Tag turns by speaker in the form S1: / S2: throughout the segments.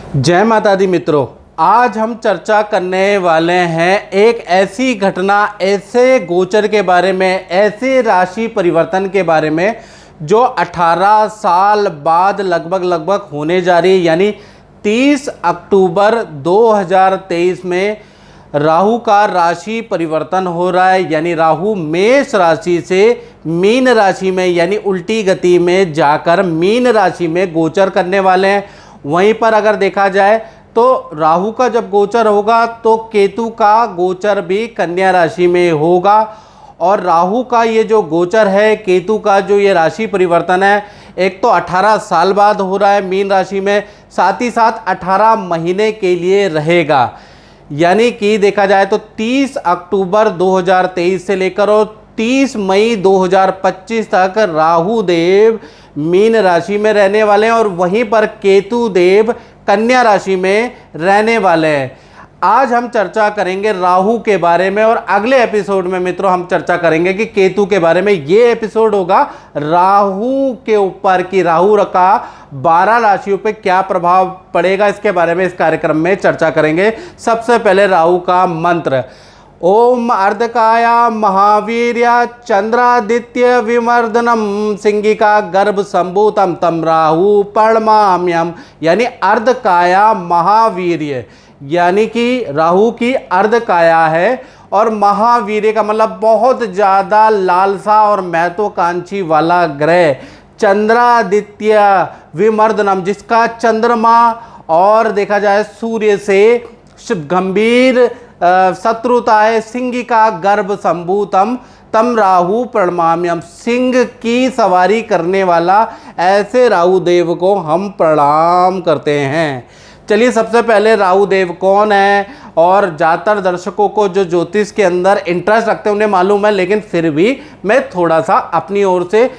S1: जय माता दी मित्रों, आज हम चर्चा करने वाले हैं एक ऐसी घटना, ऐसे गोचर के बारे में, ऐसे राशि परिवर्तन के बारे में जो 18 साल बाद लगभग होने जा रही है। यानी 30 अक्टूबर 2023 में राहु का राशि परिवर्तन हो रहा है। यानी राहु मेष राशि से मीन राशि में यानी उल्टी गति में जाकर मीन राशि में गोचर करने वाले हैं। वहीं पर अगर देखा जाए तो राहु का जब गोचर होगा तो केतु का गोचर भी कन्या राशि में होगा। और राहु का ये जो गोचर है, केतु का जो ये राशि परिवर्तन है, एक तो 18 साल बाद हो रहा है मीन राशि में, साथ ही साथ 18 महीने के लिए रहेगा। यानी कि देखा जाए तो 30 अक्टूबर 2023 से लेकर और 30 मई 2025 तक राहु देव मीन राशि में रहने वाले हैं और वहीं पर केतु देव कन्या राशि में रहने वाले हैं। आज हम चर्चा करेंगे राहु के बारे में और अगले एपिसोड में मित्रों हम चर्चा करेंगे कि केतु के बारे में। ये एपिसोड होगा राहु के ऊपर कि राहु का 12 राशियों पे क्या प्रभाव पड़ेगा, इसके बारे में इस कार्यक्रम में चर्चा करेंगे। सबसे पहले राहु का मंत्र, ओम अर्धकाया महावीर्या चंद्रादित्य विमर्दनम सिंगिका गर्भ संभूतम तम राहु पर्णमाम्यम। यानी अर्धकाया महावीर्य, यानी कि राहु की अर्धकाया है और महावीर्य का मतलब बहुत ज़्यादा लालसा और महत्वाकांक्षी वाला ग्रह। चंद्रादित्य विमर्दनम, जिसका चंद्रमा और देखा जाए सूर्य से गंभीर शत्रुता है। सिंगिका गर्भ संभूतम तम राहु प्रणमाम्यम, सिंह की सवारी करने वाला ऐसे राहु देव को हम प्रणाम करते हैं। चलिए, सबसे पहले राहु देव कौन है, और ज़्यादातर दर्शकों को जो ज्योतिष के अंदर इंटरेस्ट रखते हैं उन्हें मालूम है, लेकिन फिर भी मैं थोड़ा सा अपनी ओर से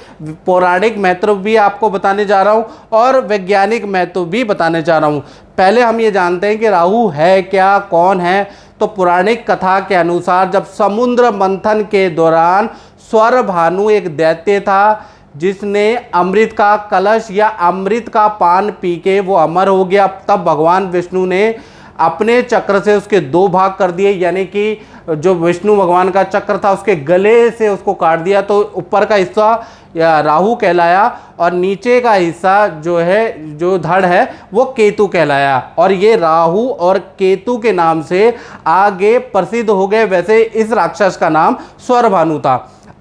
S1: पौराणिक महत्व भी आपको बताने जा रहा हूँ और वैज्ञानिक महत्व भी बताने जा रहा हूँ। पहले हम ये जानते हैं कि राहु है क्या, कौन है। तो पौराणिक कथा के अनुसार जब समुद्र मंथन के दौरान स्वर भानु एक दैत्य था जिसने अमृत का कलश या अमृत का पान पी के वो अमर हो गया, तब भगवान विष्णु ने अपने चक्र से उसके 2 भाग कर दिए। यानी कि जो विष्णु भगवान का चक्र था उसके गले से उसको काट दिया, तो ऊपर का हिस्सा या राहु कहलाया और नीचे का हिस्सा जो है, जो धड़ है, वो केतु कहलाया। और ये राहु और केतु के नाम से आगे प्रसिद्ध हो गए। वैसे इस राक्षस का नाम स्वरभानु था।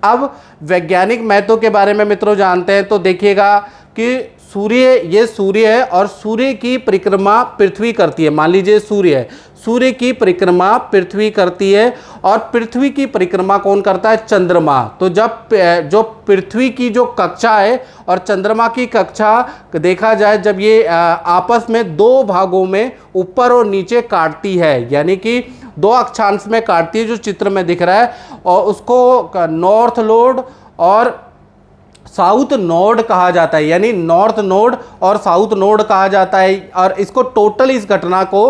S1: अब वैज्ञानिक महत्व के बारे में मित्रों जानते हैं तो देखिएगा कि सूर्य, ये सूर्य है और सूर्य की परिक्रमा पृथ्वी करती है। मान लीजिए सूर्य है, सूर्य की परिक्रमा पृथ्वी करती है और पृथ्वी की परिक्रमा कौन करता है? चंद्रमा। तो जब जो पृथ्वी की जो कक्षा है और चंद्रमा की कक्षा देखा जाए, जब ये आपस में 2 भागों में ऊपर और नीचे काटती है, यानी कि 2 अक्षांश में काटती है, जो चित्र में दिख रहा है, और उसको नॉर्थ नोड और साउथ नोड कहा जाता है। यानी नॉर्थ नोड और साउथ नोड कहा जाता है और इसको टोटल इस घटना को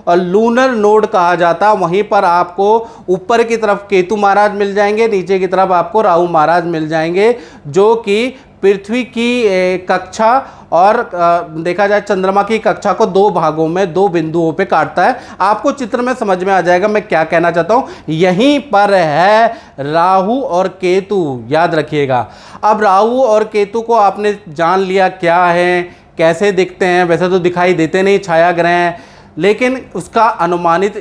S1: लूनर नोड कहा जाता है। वहीं पर आपको ऊपर की तरफ केतु महाराज मिल जाएंगे, नीचे की तरफ आपको राहु महाराज मिल जाएंगे, जो कि पृथ्वी की कक्षा और देखा जाए चंद्रमा की कक्षा को 2 भागों में 2 बिंदुओं पे काटता है। आपको चित्र में समझ में आ जाएगा मैं क्या कहना चाहता हूँ। यहीं पर है राहु और केतु, याद रखिएगा। अब राहु और केतु को आपने जान लिया क्या है, कैसे दिखते हैं। वैसे तो दिखाई देते नहीं, छाया ग्रह हैं, लेकिन उसका अनुमानित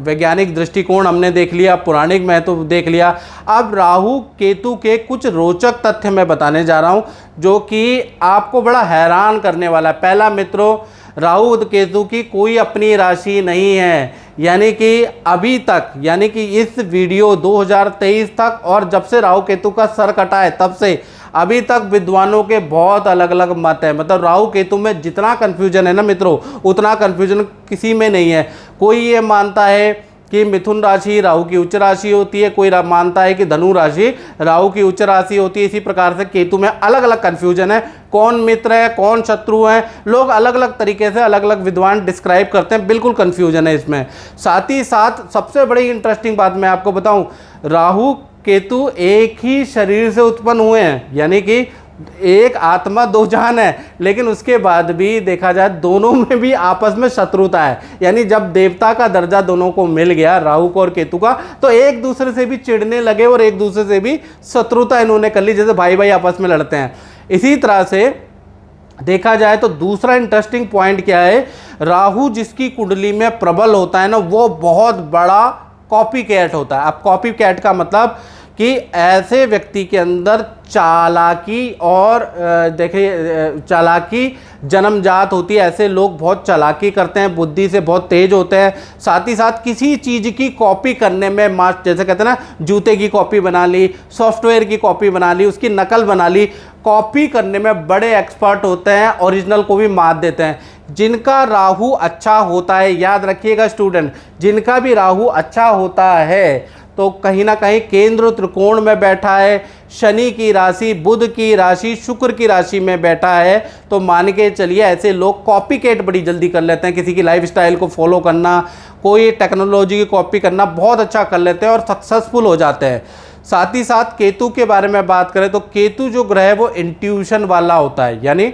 S1: वैज्ञानिक दृष्टिकोण हमने देख लिया, पौराणिक महत्व देख लिया। अब राहु केतु के कुछ रोचक तथ्य मैं बताने जा रहा हूं जो कि आपको बड़ा हैरान करने वाला है। पहला मित्रों, राहु केतु की कोई अपनी राशि नहीं है। यानी कि अभी तक, यानी कि इस वीडियो 2023 तक और जब से राहु केतु का सर कटा है तब से अभी तक विद्वानों के बहुत अलग अलग मत है। मतलब राहु केतु में जितना कन्फ्यूजन है ना मित्रों, उतना कन्फ्यूजन किसी में नहीं है। कोई ये मानता है कि मिथुन राशि राहु की उच्च राशि होती है, कोई मानता है कि धनु राशि राहु की उच्च राशि होती है। इसी प्रकार से केतु में अलग अलग कन्फ्यूजन है, कौन मित्र है कौन शत्रु है, लोग अलग अलग तरीके से अलग अलग विद्वान डिस्क्राइब करते हैं, बिल्कुल कन्फ्यूजन है इसमें। साथ ही साथ सबसे बड़ी इंटरेस्टिंग बात मैं आपको बताऊं, राहु केतु एक ही शरीर से उत्पन्न हुए हैं। यानी कि एक आत्मा दो जान है, लेकिन उसके बाद भी देखा जाए दोनों में भी आपस में शत्रुता है। यानी जब देवता का दर्जा दोनों को मिल गया, राहु को और केतु का, तो एक दूसरे से भी चिढ़ने लगे और एक दूसरे से भी शत्रुता इन्होंने कर ली, जैसे भाई भाई आपस में लड़ते हैं। इसी तरह से देखा जाए तो दूसरा इंटरेस्टिंग पॉइंट क्या है, राहु जिसकी कुंडली में प्रबल होता है ना, वो बहुत बड़ा कॉपी कैट होता है। अब कॉपी कैट का मतलब कि ऐसे व्यक्ति के अंदर चालाकी और देखिए चालाकी जन्मजात होती है। ऐसे लोग बहुत चालाकी करते हैं, बुद्धि से बहुत तेज होते हैं, साथ ही साथ किसी चीज़ की कॉपी करने में मास्टर, जैसे कहते हैं ना, जूते की कॉपी बना ली, सॉफ्टवेयर की कॉपी बना ली, उसकी नकल बना ली, कॉपी करने में बड़े एक्सपर्ट होते हैं, ओरिजिनल को भी मात देते हैं। जिनका राहु अच्छा होता है, याद रखिएगा स्टूडेंट, जिनका भी राहु अच्छा होता है तो कहीं ना कहीं केंद्र त्रिकोण में बैठा है, शनि की राशि, बुध की राशि, शुक्र की राशि में बैठा है, तो मान के चलिए ऐसे लोग कॉपी कैट बड़ी जल्दी कर लेते हैं। किसी की लाइफस्टाइल को फॉलो करना, कोई टेक्नोलॉजी की कॉपी करना बहुत अच्छा कर लेते हैं और सक्सेसफुल हो जाते हैं। साथ ही साथ केतु के बारे में बात करें तो केतु जो ग्रह है वो इंट्यूशन वाला होता है। यानी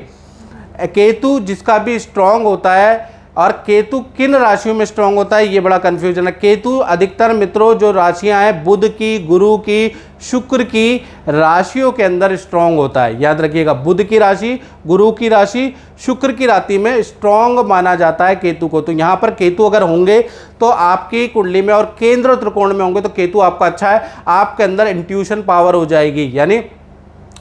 S1: केतु जिसका भी स्ट्रांग होता है, और केतु किन राशियों में स्ट्रांग होता है ये बड़ा कंफ्यूजन है। केतु अधिकतर मित्रों जो राशियां हैं बुध की, गुरु की, शुक्र की राशियों के अंदर स्ट्रांग होता है। याद रखिएगा, बुध की राशि, गुरु की राशि, शुक्र की राशि में स्ट्रांग माना जाता है केतु को। तो यहाँ पर केतु अगर होंगे तो आपकी कुंडली में और केंद्र त्रिकोण में होंगे तो केतु आपका अच्छा है, आपके अंदर इंट्यूशन पावर हो जाएगी। यानी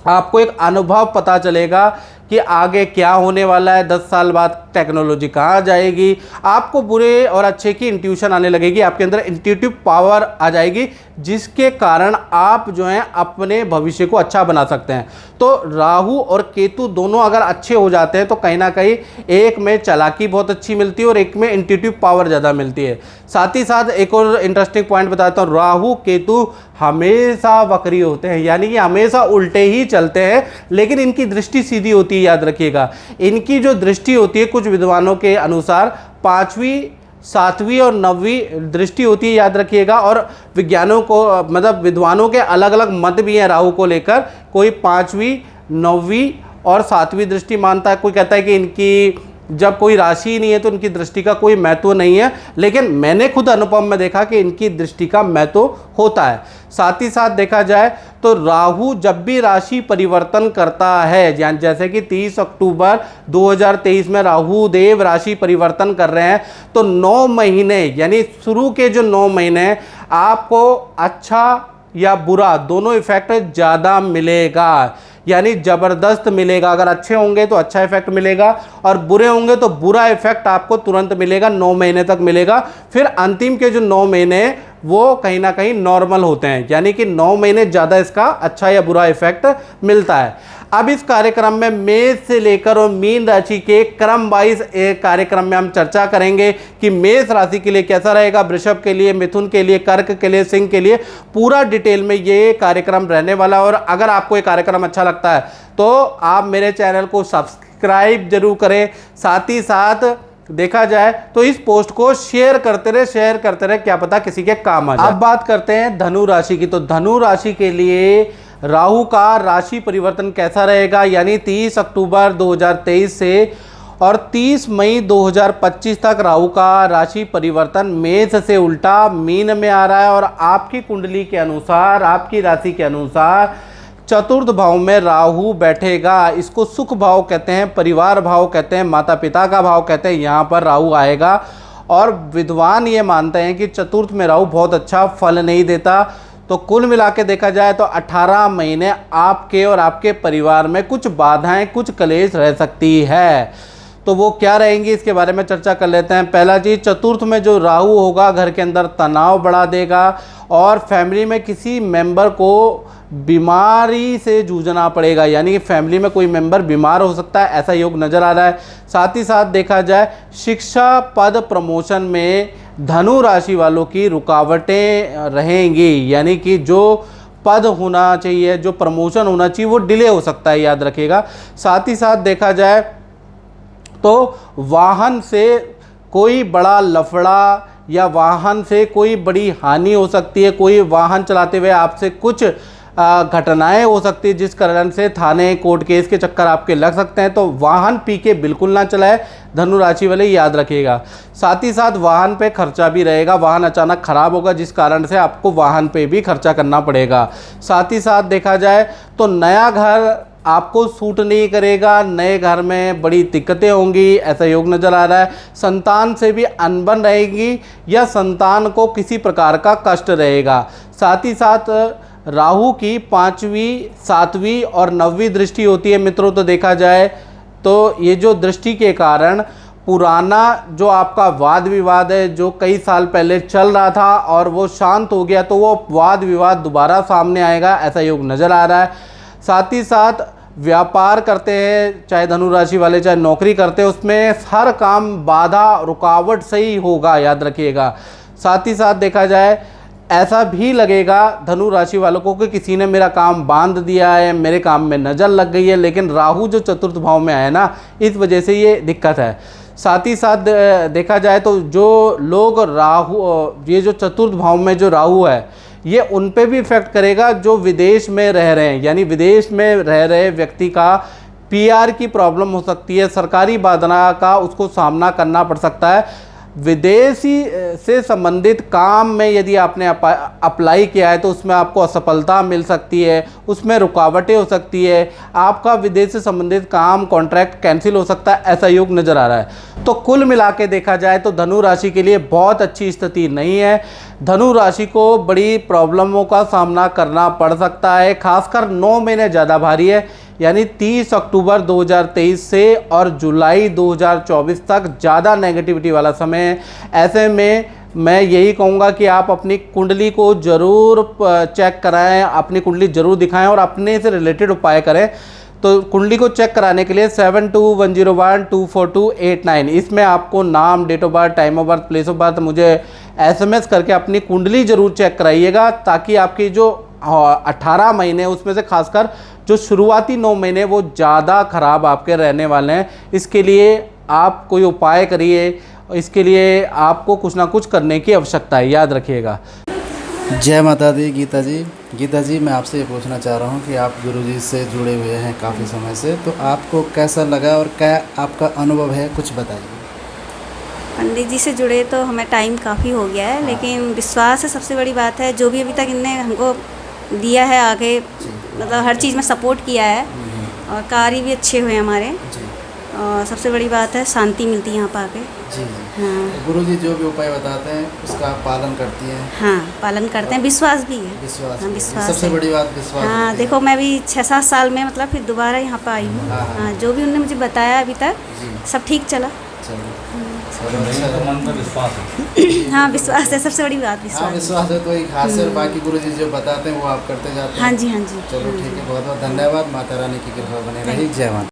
S1: आपको एक अनुभव पता चलेगा कि आगे क्या होने वाला है, 10 साल बाद टेक्नोलॉजी कहाँ जाएगी, आपको बुरे और अच्छे की इंट्यूशन आने लगेगी, आपके अंदर इंट्यूटिव पावर आ जाएगी, जिसके कारण आप जो हैं अपने भविष्य को अच्छा बना सकते हैं। तो राहु और केतु दोनों अगर अच्छे हो जाते हैं तो कहीं ना कहीं एक में चालाकी बहुत अच्छी मिलती है और एक में इंट्यूटिव पावर ज़्यादा मिलती है। साथ ही साथ एक और इंटरेस्टिंग पॉइंट बताता हूँ, राहु केतु हमेशा वक्री होते हैं, यानी कि हमेशा उल्टे ही चलते हैं, लेकिन इनकी दृष्टि सीधी होती है। याद रखिएगा, इनकी जो दृष्टि होती है कुछ विद्वानों के अनुसार 5वीं, 7वीं और 9वीं दृष्टि होती है। याद रखिएगा, और विज्ञानों को मतलब विद्वानों के अलग अलग मत भी हैं राहु को लेकर। कोई 5वीं, 9वीं और 7वीं दृष्टि मानता है, कोई कहता है कि इनकी जब कोई राशि ही नहीं है तो इनकी दृष्टि का कोई महत्व नहीं है, लेकिन मैंने खुद अनुभव में देखा कि इनकी दृष्टि का महत्व होता है। साथ ही साथ देखा जाए तो राहु जब भी राशि परिवर्तन करता है, जैसे कि 30 अक्टूबर 2023 में राहु देव राशि परिवर्तन कर रहे हैं, तो 9 महीने यानी शुरू के जो 9 महीने आपको अच्छा या बुरा दोनों इफेक्ट ज़्यादा मिलेगा, यानी ज़बरदस्त मिलेगा। अगर अच्छे होंगे तो अच्छा इफेक्ट मिलेगा और बुरे होंगे तो बुरा इफेक्ट आपको तुरंत मिलेगा, 9 महीने तक मिलेगा। फिर अंतिम के जो 9 महीने वो कहीं ना कहीं नॉर्मल होते हैं, यानी कि 9 महीने ज़्यादा इसका अच्छा या बुरा इफेक्ट मिलता है। अब इस कार्यक्रम में मेष से लेकर और मीन राशि के क्रम वाइज एक कार्यक्रम में हम चर्चा करेंगे कि मेष राशि के लिए कैसा रहेगा, वृषभ के लिए, मिथुन के लिए, कर्क के लिए, सिंह के लिए, पूरा डिटेल में ये कार्यक्रम रहने वाला है। और अगर आपको ये कार्यक्रम अच्छा लगता है तो आप मेरे चैनल को सब्सक्राइब जरूर करें, साथ ही साथ देखा जाए तो इस पोस्ट को शेयर करते रहे, क्या पता किसी के काम आ जाए। अब बात करते हैं धनु राशि की। तो धनु राशि के लिए राहु का राशि परिवर्तन कैसा रहेगा, यानी 30 अक्टूबर 2023 से और 30 मई 2025 तक राहु का राशि परिवर्तन मेष से उल्टा मीन में आ रहा है। और आपकी कुंडली के अनुसार, आपकी राशि के अनुसार चतुर्थ भाव में राहु बैठेगा। इसको सुख भाव कहते हैं, परिवार भाव कहते हैं, माता पिता का भाव कहते हैं। यहाँ पर राहु आएगा और विद्वान ये मानते हैं कि चतुर्थ में राहु बहुत अच्छा फल नहीं देता। तो कुल मिला के देखा जाए तो 18 महीने आपके और आपके परिवार में कुछ बाधाएं, कुछ कलेश रह सकती है। तो वो क्या रहेंगी इसके बारे में चर्चा कर लेते हैं। पहला चीज़, चतुर्थ में जो राहु होगा घर के अंदर तनाव बढ़ा देगा और फैमिली में किसी मेंबर को बीमारी से जूझना पड़ेगा, यानी कि फैमिली में कोई मेंबर बीमार हो सकता है, ऐसा योग नज़र आ रहा है। साथ ही साथ देखा जाए शिक्षा पद प्रमोशन में धनु राशि वालों की रुकावटें रहेंगी, यानी कि जो पद होना चाहिए, जो प्रमोशन होना चाहिए वो डिले हो सकता है, याद रखिएगा। साथ ही साथ देखा जाए तो वाहन से कोई बड़ा लफड़ा या वाहन से कोई बड़ी हानि हो सकती है। कोई वाहन चलाते हुए आपसे कुछ घटनाएं हो सकती है जिस कारण से थाने कोर्ट केस के चक्कर आपके लग सकते हैं। तो वाहन पी के बिल्कुल ना चलाए, धनु राशि वाले याद रखिएगा। साथ ही साथ वाहन पे खर्चा भी रहेगा, वाहन अचानक ख़राब होगा जिस कारण से आपको वाहन पे भी खर्चा करना पड़ेगा। साथ ही साथ देखा जाए तो नया घर आपको सूट नहीं करेगा, नए घर में बड़ी दिक्कतें होंगी, ऐसा योग नज़र आ रहा है। संतान से भी अनबन रहेगी या संतान को किसी प्रकार का कष्ट रहेगा। साथ ही साथ राहु की 5वीं 7वीं और 9वीं दृष्टि होती है मित्रों। तो देखा जाए तो ये जो दृष्टि के कारण पुराना जो आपका वाद विवाद है जो कई साल पहले चल रहा था और वो शांत हो गया, तो वो वाद विवाद दोबारा सामने आएगा, ऐसा योग नज़र आ रहा है। साथ ही साथ व्यापार करते हैं, चाहे धनु राशि वाले चाहे नौकरी करते हैं, उसमें हर काम बाधा रुकावट से ही होगा, याद रखिएगा। साथ ही साथ देखा जाए ऐसा भी लगेगा धनु राशि वालों को कि किसी ने मेरा काम बांध दिया है, मेरे काम में नज़र लग गई है, लेकिन राहु जो चतुर्थ भाव में आया ना, इस वजह से ये दिक्कत है। साथ ही साथ देखा जाए तो जो लोग ये जो चतुर्थ भाव में जो राहु है ये उन पे भी इफेक्ट करेगा जो विदेश में रह रहे हैं, यानी विदेश में रह रहे व्यक्ति का पीआर की प्रॉब्लम हो सकती है, सरकारी बाधा का उसको सामना करना पड़ सकता है। विदेशी से संबंधित काम में यदि आपने अप्लाई किया है तो उसमें आपको असफलता मिल सकती है, उसमें रुकावटें हो सकती है, आपका विदेश से संबंधित काम कॉन्ट्रैक्ट कैंसिल हो सकता है, ऐसा योग नज़र आ रहा है। तो कुल मिला के देखा जाए तो धनु राशि के लिए बहुत अच्छी स्थिति नहीं है। धनु राशि को बड़ी प्रॉब्लमों का सामना करना पड़ सकता है, खासकर 9 महीने ज़्यादा भारी है, यानी 30 अक्टूबर 2023 से और जुलाई 2024 तक ज़्यादा नेगेटिविटी वाला समय है। ऐसे में मैं यही कहूँगा कि आप अपनी कुंडली को ज़रूर चेक कराएं, अपनी कुंडली ज़रूर दिखाएं और अपने से रिलेटेड उपाय करें। तो कुंडली को चेक कराने के लिए 7210124289 इसमें आपको नाम, date of birth, time of birth, place of birth मुझे SMS करके अपनी कुंडली ज़रूर चेक कराइएगा, ताकि आपकी जो 18 महीने उसमें से खासकर जो शुरुआती 9 महीने वो ज़्यादा ख़राब आपके रहने वाले हैं। इसके लिए आप कोई उपाय करिए, इसके लिए आपको कुछ ना कुछ करने की आवश्यकता है, याद रखिएगा।
S2: जय माता दी। गीता जी मैं आपसे ये पूछना चाह रहा हूँ कि आप गुरुजी से जुड़े हुए हैं काफ़ी समय से, तो आपको कैसा लगा और क्या आपका अनुभव है, कुछ बताइए।
S3: पंडित जी से जुड़े तो हमें टाइम काफ़ी हो गया है, लेकिन विश्वास है सबसे बड़ी बात है। जो भी अभी तक इनने हमको दिया है आगे, मतलब हर चीज़ में सपोर्ट किया है और कार्य भी अच्छे हुए हमारे, और सबसे बड़ी बात है शांति मिलती है यहाँ पर आके।
S2: जी
S3: हाँ,
S2: गुरुजी जो भी उपाय बताते हैं उसका आप पालन करती हैं?
S3: हाँ पालन करते हैं, विश्वास भी है।
S2: विश्वास,
S3: हाँ, विश्वास
S2: सबसे
S3: है।
S2: बड़ी बात विश्वास।
S3: हाँ देखो, मैं भी 6-7 साल में मतलब फिर दोबारा यहाँ पर आई हूँ। हाँ, जो भी उन्होंने मुझे बताया अभी तक सब ठीक चला।
S4: मन में विश्वास है।
S3: हाँ विश्वास है, सबसे बड़ी बात
S2: हाँ विश्वास है तो एक खास है, बाकी गुरुजी जो बताते हैं वो आप करते जाते हैं।
S3: हाँ जी, हाँ जी।
S2: चलो ठीक है, बहुत बहुत धन्यवाद। माता रानी की कृपा बने रही। जय माता।